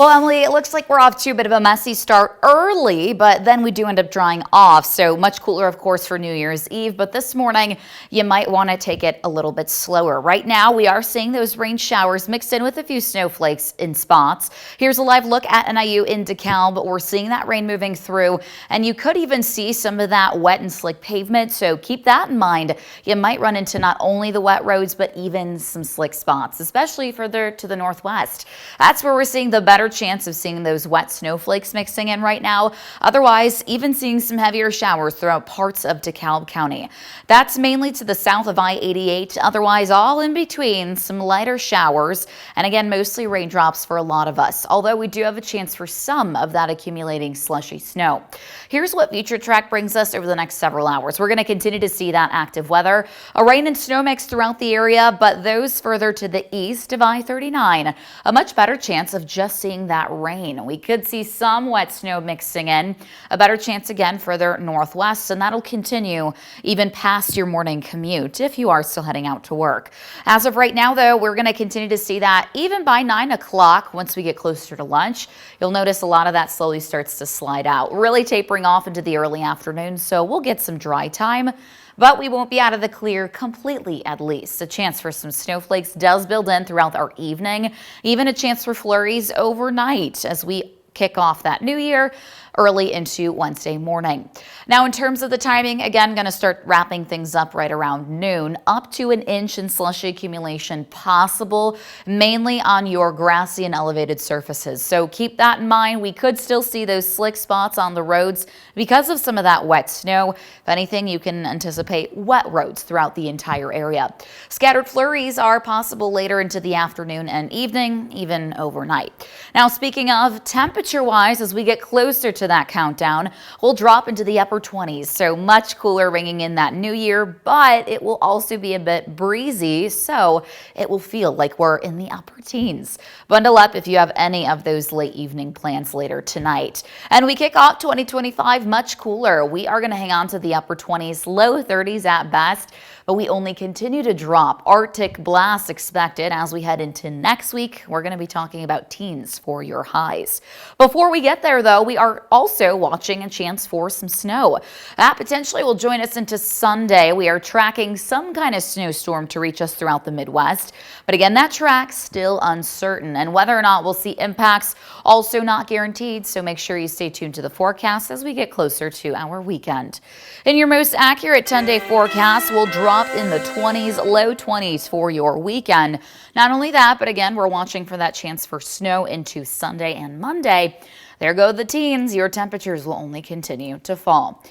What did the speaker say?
Well, Emily, it looks like we're off to a bit of a messy start early, but then we do end up drying off. So much cooler, of course, for New Year's Eve. But this morning, you might want to take it a little bit slower. Right now, we are seeing those rain showers mixed in with a few snowflakes in spots. Here's a live look at NIU in DeKalb. We're seeing that rain moving through, and you could even see some of that wet and slick pavement. So keep that in mind. You might run into not only the wet roads, but even some slick spots, especially further to the northwest. That's where we're seeing the better chance of seeing those wet snowflakes mixing in right now. Otherwise, even seeing some heavier showers throughout parts of DeKalb County. That's mainly to the south of I-88. Otherwise, all in between, some lighter showers. And again, mostly raindrops for a lot of us, although we do have a chance for some of that accumulating slushy snow. Here's what Future Track brings us over the next several hours. We're going to continue to see that active weather, a rain and snow mix throughout the area, but those further to the east of I-39, a much better chance of just seeing that rain. We could see some wet snow mixing in, a better chance again further northwest, and that'll continue even past your morning commute if you are still heading out to work. As of right now, though, we're going to continue to see that even by 9 o'clock. Once we get closer to lunch, you'll notice a lot of that slowly starts to slide out, really tapering off into the early afternoon, so we'll get some dry time. But we won't be out of the clear completely, at least. A chance for some snowflakes does build in throughout our evening, even a chance for flurries overnight as we kick off that new year early into Wednesday morning. Now, in terms of the timing, again, going to start wrapping things up right around noon. Up to an inch in slushy accumulation possible, mainly on your grassy and elevated surfaces. So keep that in mind. We could still see those slick spots on the roads because of some of that wet snow. If anything, you can anticipate wet roads throughout the entire area. Scattered flurries are possible later into the afternoon and evening, even overnight. Now, speaking of temperature-wise, as we get closer to that countdown, we'll drop into the upper 20s, so much cooler ringing in that new year, but it will also be a bit breezy, so it will feel like we're in the upper teens. Bundle up if you have any of those late evening plans later tonight. And we kick off 2025 much cooler. We are going to hang on to the upper 20s, low 30s at best, but we only continue to drop. Arctic blasts expected as we head into next week. We're going to be talking about teens for your highs. Before we get there, though, we are also watching a chance for some snow. That potentially will join us into Sunday. We are tracking some kind of snowstorm to reach us throughout the Midwest. But again, that track's still uncertain, and whether or not we'll see impacts also not guaranteed. So make sure you stay tuned to the forecast as we get closer to our weekend. In your most accurate 10-day forecast, we'll drop in the 20s, low 20s for your weekend. Not only that, but again, we're watching for that chance for snow into Sunday and Monday. There go the teens. Your temperatures will only continue to fall.